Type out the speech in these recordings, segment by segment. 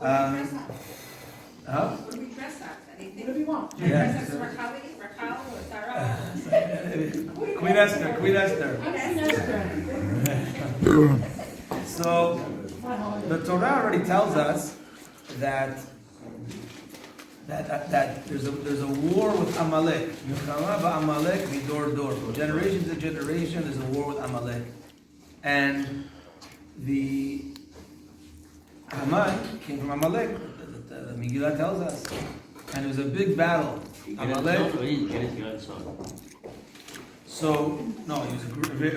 What do we dress up? Anything? Whatever you want. Should I dress up as Rakal or Sarah? Queen Esther. So the Torah already tells us that there's a war with Amelek. Amelek midor dor. From generation to generation, there's a war with Amelek, and the Haman came from Amelek. The Megillah tells us, and it was a big battle. Amelek. So no, he was a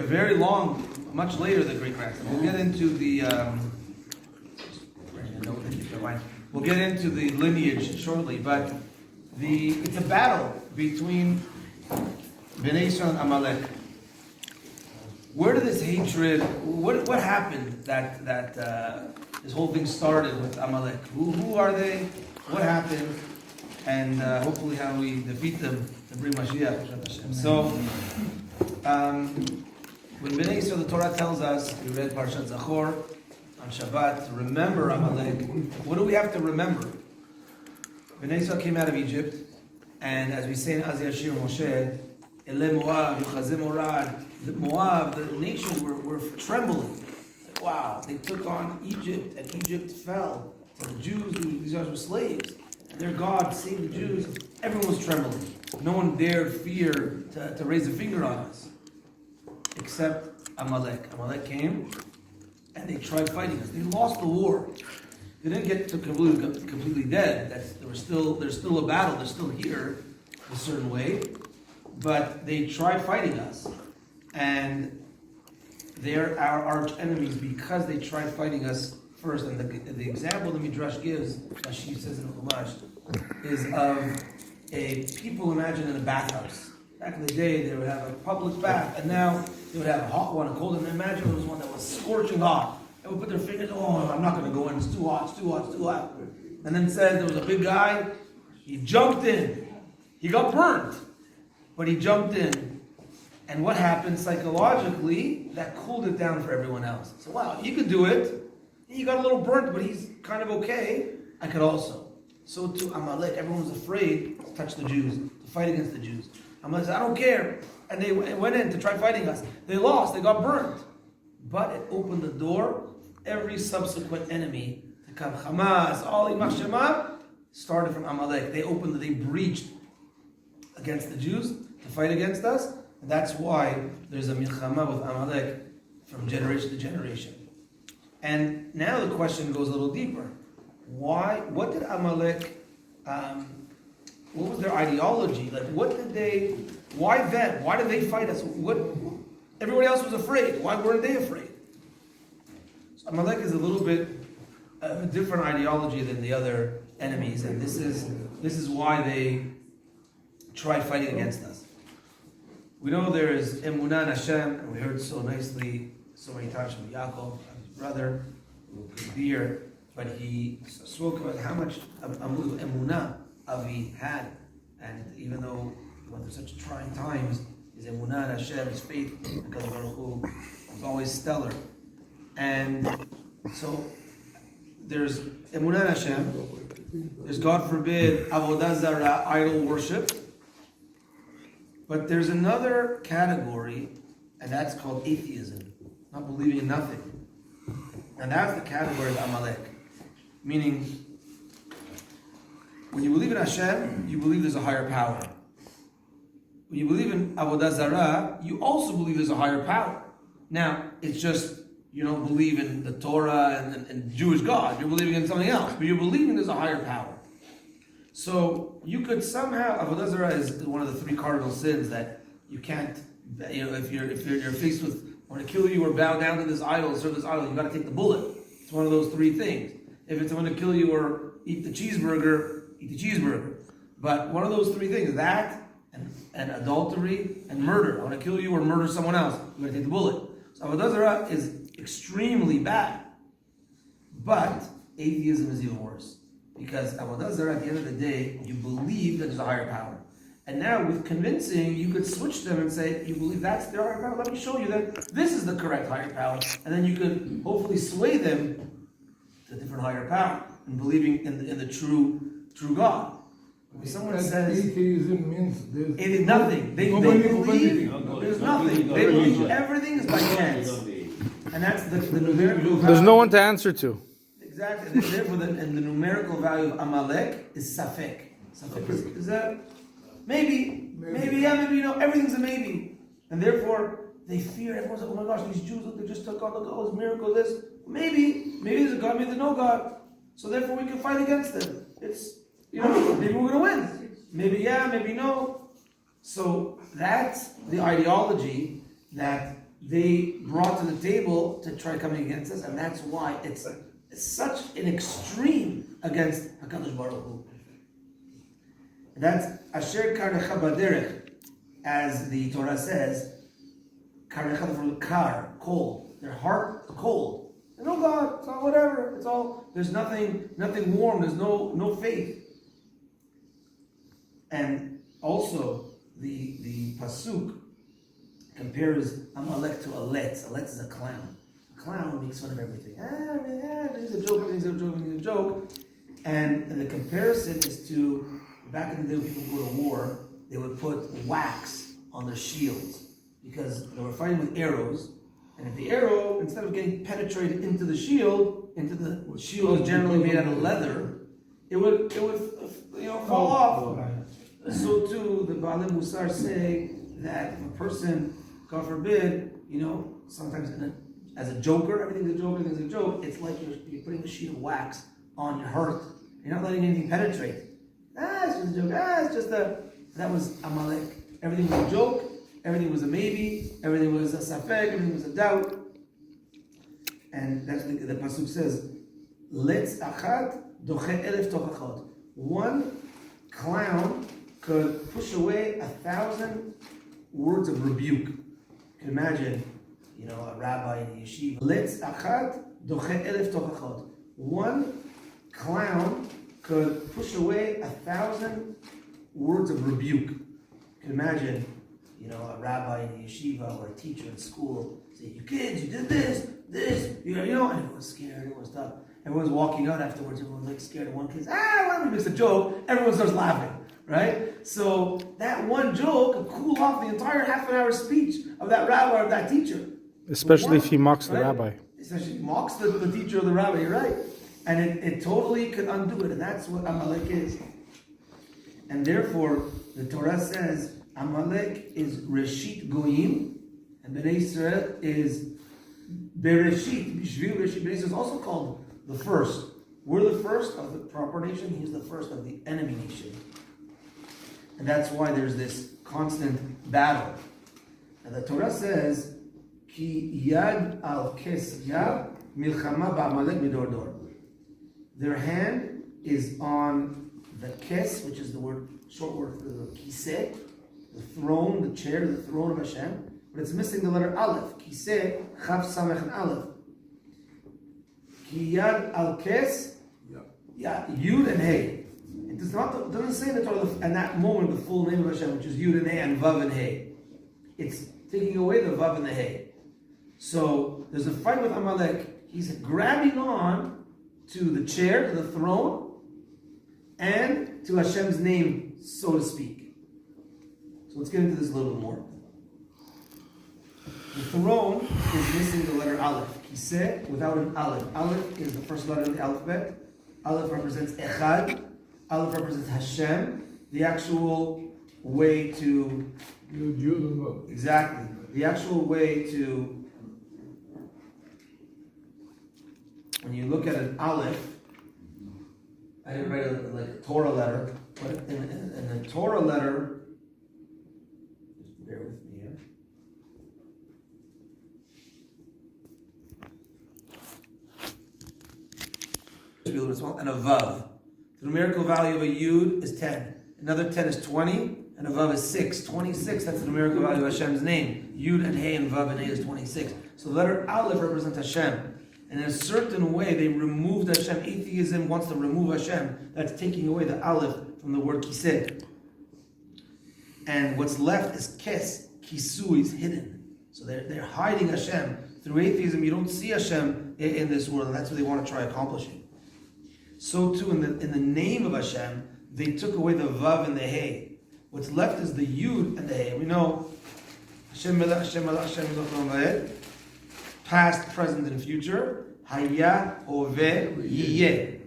very long, much later the great grandson. We'll get into the. We'll get into the lineage shortly, but it's a battle between Bnei Yisrael and Amalek. Where did this hatred? What happened that this whole thing started with Amalek? Who are they? What happened? And hopefully how we defeat them and bring Mashiach. So when Bnei Yisrael, the Torah tells us, we read Parshat Zachor on Shabbat, to remember Amalek. What do we have to remember? Bnei Yisrael came out of Egypt, and as we say in Az Yashir Moshe, Ele Moab, Yochazim Orad, Moab, the nation were trembling. Wow, they took on Egypt, and Egypt fell. So the Jews, these guys were slaves, and their God saved the Jews. Everyone was trembling. No one dared fear to raise a finger on us, except Amalek. Amalek came, and they tried fighting us. They lost the war. They didn't get to completely dead. There's still a battle. They're still here a certain way, but they tried fighting us, and they're our arch enemies because they tried fighting us first. And the example the Midrash gives, as she says in the Chumash, is of a people, imagine, in a bathhouse. Back in the day, they would have a public bath, and now they would have a hot one, a cold one. And imagine there was one that was scorching hot. They would put their fingers, oh, I'm not going to go in, it's too hot, it's too hot, it's too hot. And then it says there was a big guy, he jumped in. He got burnt, but he jumped in. And what happened psychologically, that cooled it down for everyone else. So, wow, you could do it. He got a little burnt, but he's kind of okay. I could also. So to Amalek, everyone was afraid to touch the Jews, to fight against the Jews. Amalek said, I don't care. And they went in to try fighting us. They lost, they got burnt. But it opened the door. Every subsequent enemy, to come Hamas, all Imach Shema, started from Amalek. They breached against the Jews to fight against us. And that's why there's a milchama with Amalek from generation to generation. And now the question goes a little deeper. What did Amalek, what was their ideology? Like, why them? Why did they fight us? Everybody else was afraid. Why weren't they afraid? So Amalek is a little bit of a different ideology than the other enemies, and this is why they tried fighting against us. We know there is Emunah in Hashem, and we heard so nicely so many times from Yaakov, his brother, who could be here, but he spoke about how much Emunah Avi had, and even though he went through such trying times, his Emunah in Hashem, his faith in Kadosh Baruch Hu, was always stellar. And so there's Emunah in Hashem, there's, God forbid, Avodah Zarah, idol worship. But there's another category, and that's called atheism, not believing in nothing. And that's the category of Amalek. Meaning, when you believe in Hashem, you believe there's a higher power. When you believe in Avodah Zarah, you also believe there's a higher power. Now, it's just, you don't believe in the Torah and Jewish God. You're believing in something else, but you're believing there's a higher power. So you could somehow, Avodah Zarah is one of the three cardinal sins that you can't, if you're faced with, I want to kill you or bow down to this idol, serve this idol, you got to take the bullet. It's one of those three things. If it's I want to kill you or eat the cheeseburger, eat the cheeseburger. But one of those three things, that and adultery and murder. I want to kill you or murder someone else, you got to take the bullet. So Avodah Zarah is extremely bad. But atheism is even worse. Because Avodah Zarah, at the end of the day, you believe that there's a higher power. And now with convincing, you could switch them and say, you believe that's the higher power? Let me show you that this is the correct higher power. And then you could hopefully sway them to a different higher power. in believing in the true God. When someone says atheism means it is nothing, they believe there's nothing. They believe everything is by chance, and that's the numerical value. There's no one to answer to. Exactly. Therefore, and the numerical value of Amalek is safek. Safek is that maybe, yeah, maybe everything's a maybe, and therefore they fear. Everyone's like, oh my gosh, these Jews, look, they just took all this miracle, this. Maybe there's a God, maybe there's no God. So therefore we can fight against them. It's, maybe we're going to win. Maybe yeah, maybe no. So that's the ideology that they brought to the table to try coming against us, and that's why it's such an extreme against HaKadosh Baruch Hu. That's Asher Karecha Baderech, as the Torah says, Karecha from Kar, cold. Their heart cold. There's no God. It's all whatever. It's all. There's nothing warm. There's no faith. And also the pasuk compares Amalek to a letz. A letz is a clown. A clown makes fun of everything. Everything's a joke. Everything's a joke. And the comparison is to back in the day when people go to war, they would put wax on their shields because they were fighting with arrows. And if the arrow, instead of getting penetrated into the shield is generally made out of leather, it would fall off. So too, the Baalei Musar say that if a person, God forbid, sometimes as a joker, everything's a joke. It's like you're putting a sheet of wax on your heart. You're not letting anything penetrate. It's just a joke. It's just that was Amalek. Everything was a joke. Everything was a maybe. Everything was a safek. Everything was a doubt. And that's what the pasuk says. Letz achad doche elef tochachot. One clown could push away 1,000 words of rebuke. You can imagine, a rabbi in the yeshiva. Letz achad doche elef tochachot. One clown could push away 1,000 words of rebuke. You can imagine, a rabbi in the yeshiva or a teacher in school say, "You kids, you did this, and everyone's scared, everyone's tough. Everyone's walking out afterwards, everyone's like scared, and one kid's, whatever, makes a joke, everyone starts laughing, right? So that one joke could cool off the entire half an hour speech of that rabbi or that teacher. Especially if he mocks the rabbi. Especially mocks the teacher or the rabbi, you're right. And it totally could undo it, and that's what Amalek is. And therefore, the Torah says, Amalek is Reshit Goyim, and Bnei Israel is Bereshit. Bishvil Reshit. Bnei Israel is also called the first. We're the first of the proper nation. He's the first of the enemy nation. And that's why there's this constant battle. And the Torah says, Ki yad al kes yad milchama ba'amalek midor dor. Their hand is on the kes, which is the short word for the kiseh, the throne, the chair, the throne of Hashem, but it's missing the letter Aleph. Kiseh, Chaf, Samech, and Aleph. Ki yad al kes, Yud and Hey. It doesn't say in the Torah at that moment the full name of Hashem, which is Yud and Hey and Vav and Hey. It's taking away the Vav and the Hey. So there's a fight with Amalek. He's grabbing on to the chair, to the throne, and to Hashem's name, so to speak. So let's get into this a little bit more. The throne is missing the letter Aleph. Kiseh without an Aleph. Aleph is the first letter in the alphabet. Aleph represents Echad. Aleph represents Hashem. The actual way to... Exactly. The actual way to... When you look at an Aleph, I didn't write it like a Torah letter, but in the Torah letter, just bear with me here. And a Vav. The numerical value of a Yud is 10. Another 10 is 20, and a Vav is 6. 26, that's the numerical value of Hashem's name. Yud and Hey and Vav and Hey is 26. So the letter Aleph represents Hashem. And in a certain way, they removed Hashem. Atheism wants to remove Hashem. That's taking away the Aleph from the word Kiseh. And what's left is Kes. Kisu is hidden. So they're hiding Hashem. Through atheism, you don't see Hashem in this world, and that's what they want to try accomplishing. So too in the name of Hashem, they took away the vav and the hey. What's left is the yud and the hey. We know Hashem Melech, Hashem Melech, Hashem Melech, past, present, and future. Haya, Hove, Yiyeh.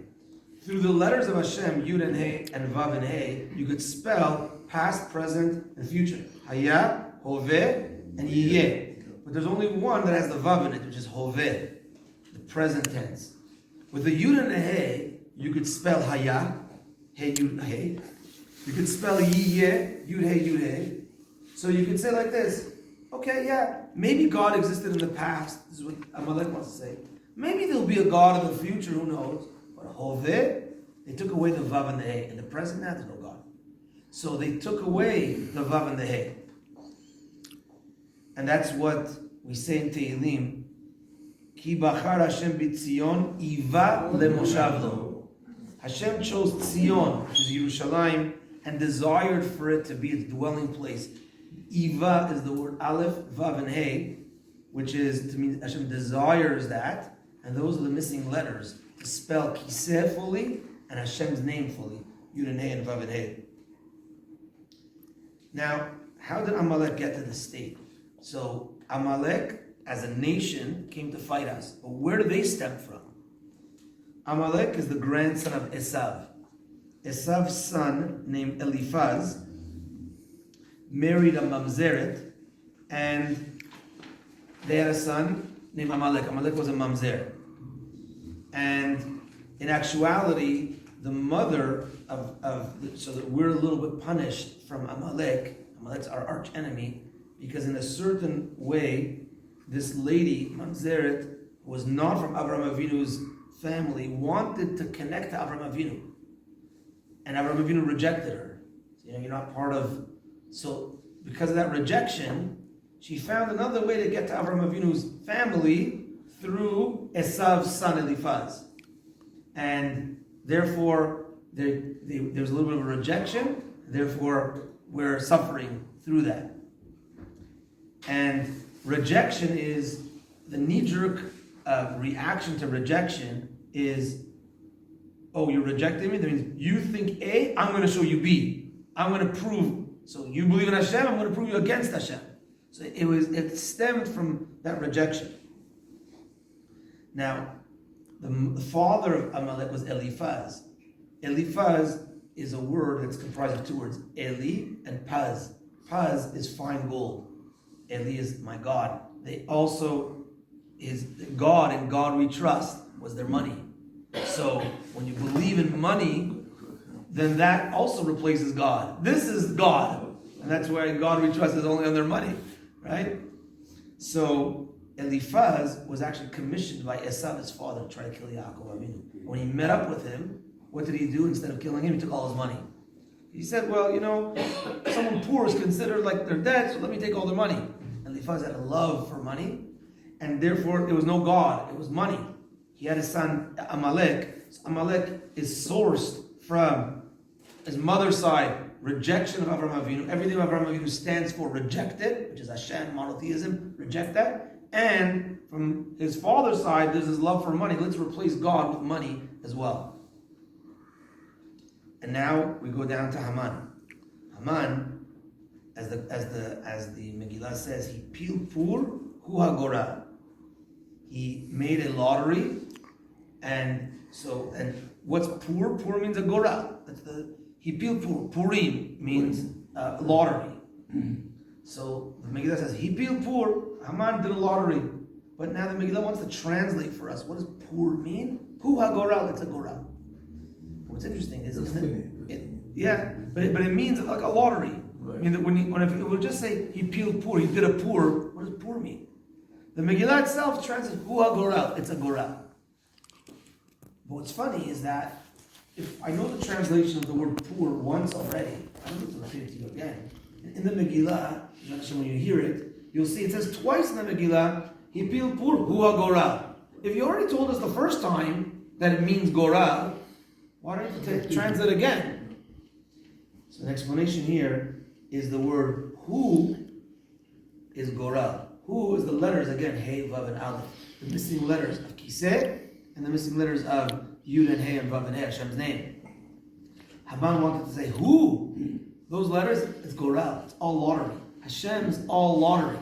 Through the letters of Hashem, yud and hey, and vav and hey, you could spell past, present, and future. Haya, Hove, and Yiyeh. But there's only one that has the vav in it, which is Hove, the present tense. With the yud and the hey, you could spell Haya, Hey Yud Hey. You could spell Yiyeh, Yud Hey Yud Hey. So you could say like this, okay, yeah, maybe God existed in the past. This is what Amelek wants to say. Maybe there'll be a God in the future, who knows? But Hove, they took away the Vav and the Hey. In the present now, there's no God. So they took away the Vav and the Hey. And that's what we say in Tehillim. Ki bachar Hashem b'tzion, iva lemoshav lo. Hashem chose Tzion, which is Yerushalayim, and desired for it to be its dwelling place. Iva is the word Aleph, Vav, and Hey, which is to mean Hashem desires that, and those are the missing letters to spell Kiseh fully and Hashem's name fully. Yud and Hey and Vav and Hey. Now, how did Amalek get to this state? So Amalek, as a nation, came to fight us. But where do they stem from? Amalek is the grandson of Esav. Esav's son, named Eliphaz, married a mamzeret, and they had a son named Amalek. Amalek was a mamzer. And in actuality, the mother so that we're a little bit punished from Amalek. Amalek's our arch enemy, because in a certain way, this lady, mamzeret, was not from Avraham Avinu's family, wanted to connect to Avraham Avinu. And Avraham Avinu rejected her. So, you're not part of... So, because of that rejection, she found another way to get to Avraham Avinu's family through Esav's son Eliphaz. And therefore, there's a little bit of a rejection, therefore we're suffering through that. And rejection is the knee-jerk reaction to rejection is, oh, you're rejecting me? That means you think A, I'm going to show you B. I'm going to prove. So you believe in Hashem, I'm going to prove you against Hashem. So it stemmed from that rejection. Now, the father of Amalek was Eliphaz. Eliphaz is a word that's comprised of two words, Eli and Paz. Paz is fine gold. Eli is my God. They also is God, and God we trust was their money. So when you believe in money, then that also replaces God. This is God. And that's why God we trust is only on their money. Right? So Eliphaz was actually commissioned by Esav, his father, to try to kill Yaakov Avinu. When he met up with him, what did he do? Instead of killing him, he took all his money. He said, well, someone poor is considered like they're dead, so let me take all their money. Eliphaz had a love for money, and therefore there was no God, it was money. He had his son Amalek. So Amalek is sourced from his mother's side, rejection of Avraham Avinu. Everything Avraham Avinu stands for rejected, which is Hashem, monotheism, reject that. And from his father's side, there's his love for money. Let's replace God with money as well. And now we go down to Haman. Haman, as the Megillah says, he pilpur hu hagora. He made a lottery, and what's pur? Pur means a gora. He pilpur. Purim means lottery. So the Megillah says he pilpur. Haman did a lottery, but now the Megillah wants to translate for us. What does pur mean? Hu hagora. It's a gora. What's interesting is, but it means like a lottery. Right. I mean, if it would just say he peeled pur, he did a pur. What does pur mean? The Megillah itself translates hu hagora. It's a gora. But what's funny is that if I know the translation of the word pur once already, I don't need to repeat it to you again. In the Megillah, when you hear it, you'll see it says twice in the Megillah, he peeled pur hu hagora. If you already told us the first time that it means gora, why don't you translate again? So the explanation here is the word hu is goral. Hu is the letters again, hey, vav, and aleph. The missing letters of kiseh and the missing letters of Yud and Hey and Vav and Hey, Hashem's name. Haman wanted to say, who? Those letters, it's Goral. It's all lottery. Hashem's all lottery.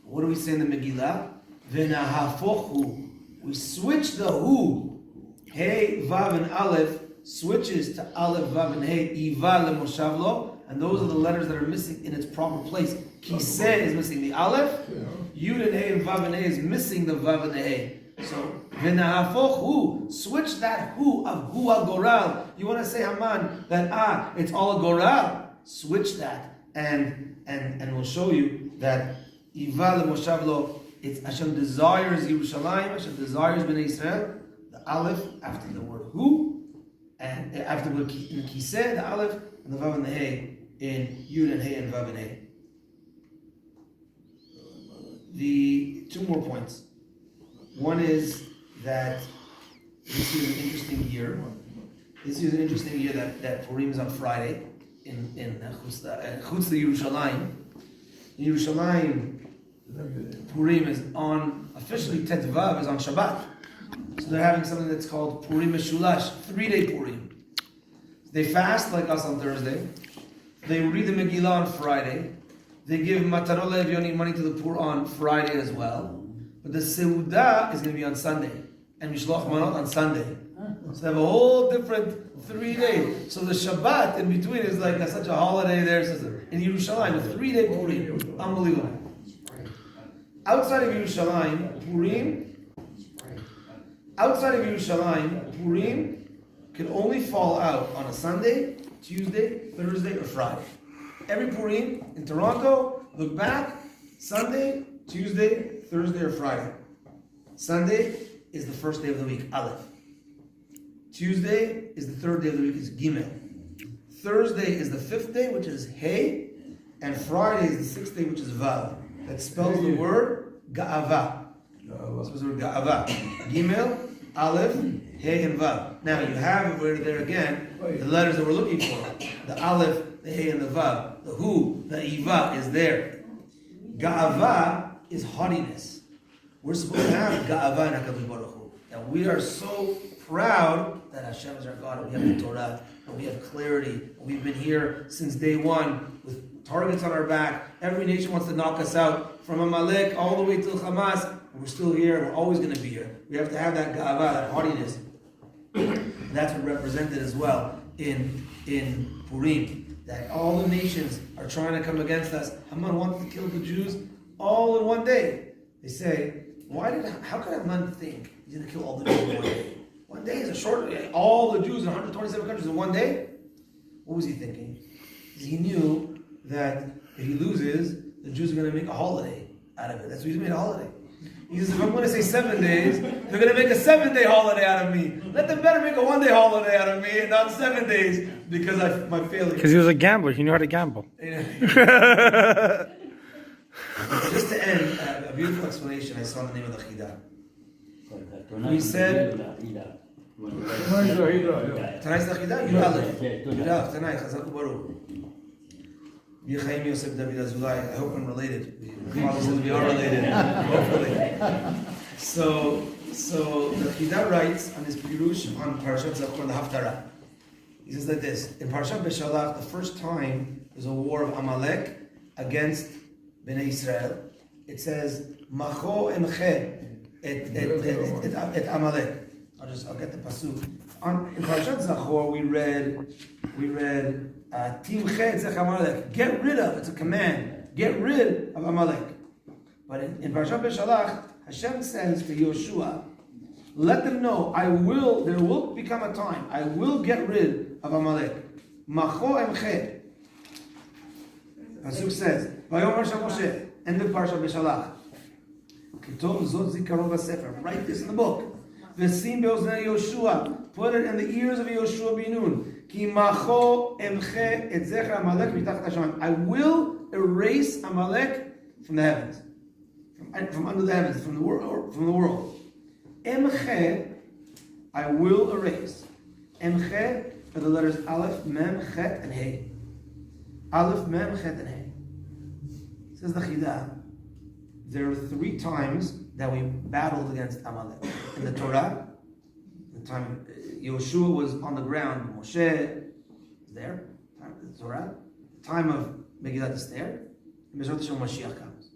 What do we say in the Megillah? V'nahafochu. We switch the who. Hey, Vav, and Aleph switches to Aleph, Vav, and Hey, Iva lemoshavlo, and those are the letters that are missing in its proper place. Kiseh is missing the Aleph, Yud and Hey and Vav and Hey is missing the Vav and the Hey. So, V'nahafochu, switch that who of hu al-goral. You want to say, Haman, that it's all a goral. Switch that, and we'll show you that Iva lemoshavlo, it's Hashem desires Yerushalayim, Hashem desires Bnei Israel, the Aleph after the word who, and after the word in Kiseh, the Aleph, and the Vav and the Hey in Yud and Hey and Vav and Hey. The two more points. One is that this is an interesting year. This is an interesting year that Purim is on Friday in Chutz Yerushalayim. In Yerushalayim, Purim is on, officially Tet Vav is on Shabbat. So they're having something that's called Purim Meshulash, 3-day Purim. They fast like us on Thursday. They read the Megillah on Friday. They give Matanot Le'Evyonim money to the poor on Friday as well. But the Seudah is going to be on Sunday. And Mishloach Manot on Sunday. So they have a whole different 3 days. So the Shabbat in between is like such a holiday there. In Yerushalayim, a 3-day Purim. Unbelievable. Outside of Yerushalayim, Purim can only fall out on a Sunday, Tuesday, Thursday, or Friday. Every Purim in Toronto, look back, Sunday, Tuesday, Thursday, or Friday. Sunday is the first day of the week, Aleph. Tuesday is the third day of the week, is Gimel. Thursday is the fifth day, which is Hey, and Friday is the sixth day, which is Vav. That spells the word Ga'ava. Spells the word Ga'ava. Gimel, Aleph, Hey, and Vav. Now you have over there again the letters that we're looking for. The Aleph, the Hey, and the Vav. The Hu, the Iva is there. Ga'ava is haughtiness. We're supposed to have Ga'ava in HaKadosh Baruch Hu. And we are so proud that Hashem is our God, and we have the Torah, and we have clarity, and we've been here since day one with targets on our back. Every nation wants to knock us out, from Amelek all the way till Hamas, and we're still here, we're always going to be here. We have to have that Ga'ava, that haughtiness. And that's what represented as well in Purim, that all the nations are trying to come against us. Haman wanted to kill the Jews all in one day. They say, how could Haman think he's going to kill all the Jews in one day? One day is a short day. All the Jews in 127 countries in one day? What was he thinking? He knew that if he loses, the Jews are going to make a holiday out of it. That's why he made a holiday. He says, if I'm going to say 7 days, they're going to make a 7-day holiday out of me. Let them better make a 1-day holiday out of me and not 7 days because of my failure. Because he was a gambler. He knew how to gamble. Just to end, a beautiful explanation I saw in the name of the Chidah. We said, tonight's the Chidah? Yud Aleph. Yud Aleph, tonight, Chazak Baruch. Yechaim Yosef David Azulai. I hope I'm related. We are related, hopefully. So the Chidah writes on his Pirush on Parashat Zachor, the Haftarah. He says like this: in Parashat Beshalach, the first time there's a war of Amelek against Bnei Israel, it says Macho Emche et Amelek. I'll get the pasuk. In Parashat Zachor, we read Timche et Zech Amalek. Get rid of. It's a command. Get rid of Amalek. But in Parashat Beshalach, Hashem says to Yoshua, let them know, there will become a time, I will get rid of Amalek. Macho Emche. Pasuk says, Vayomer Shel Moshe, end of Parashat Beshalach. Kitov Zot Zikaron B'Sefer. Write this in the book. V'sim be'oznei Yoshua. Put it in the ears of Yoshua Binun. Ki macho emche et zecher Amalek mitachat hashamayim. I will erase Amalek from the heavens, from under the heavens, from the world. Emche, I will erase. Emche are the letters Aleph, Mem, Chet, and Hey. Aleph, Mem, Chet, and Hey. Says the Chidah, there are 3 times that we battled against Amalek. In the Torah, the time Yoshua was on the ground. Moshe is there. Time of the Torah. The time of Megillat Esther. And Bezrat Hashem Mashiach comes.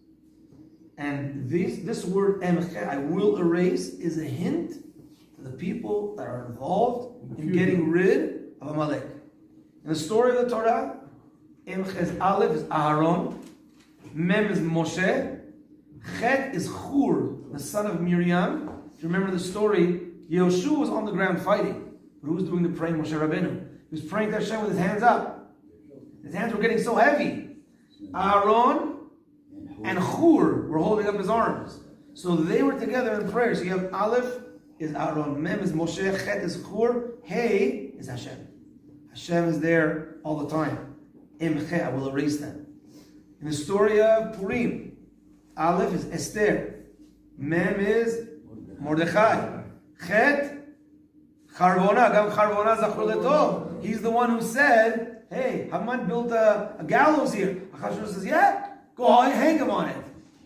And this word Emche, I will erase, is a hint to the people that are involved in getting rid of Amelek. In the story of the Torah, Emche's Aleph is Aharon, Mem is Moshe, Chet is Hur, the son of Miriam. If you remember the story, Yehoshua was on the ground fighting, but who was doing the praying? Moshe Rabbeinu. He was praying to Hashem with his hands up. His hands were getting so heavy. Aaron and Hur were holding up his arms. So they were together in prayer. So you have Aleph is Aaron, Mem is Moshe, Chet is Hur, Hey is Hashem. Hashem is there all the time. Emche, I will erase them. In the story of Purim, Aleph is Esther, Mem is Mordechai, Chet, Charvona, Gam Charvona Zachor Letov. He's the one who said, hey, Haman built a gallows here. Achashverosh says, yeah, go on, hang him on it.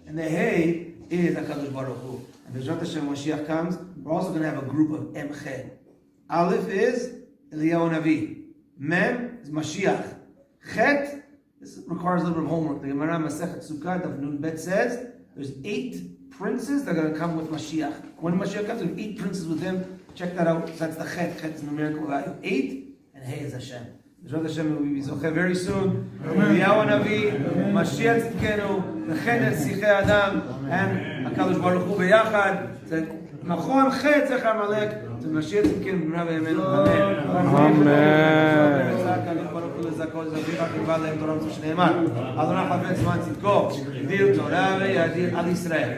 And the Hey is HaKadosh Baruch Hu. And Bezrat Hashem Mashiach comes, we're also going to have a group of Emche. Aleph is Eliyahu Navi. Mem is Mashiach. Chet, this requires a little bit of homework. The Gemara Masechet Sukkah of Nun Bet says there's 8 princes that are going to come with Mashiach. When Mashiach comes, there's 8 princes with him. Check that out. So that's the Chet. Chet is numerical value 8, and Hey is Hashem. Bezrat Hashem will be Zocheh very soon. Eliyahu Navi, Mashiach Tzidkenu, the Chet Tzichay Adam, and HaKadosh Baruch Hu Beyachad. Machon Chet Zech Amelek. To Mashiach Tzidkenu, Amen. אדוני חפץ זמן צדקו, ידיר תורה וידיר על ישראל.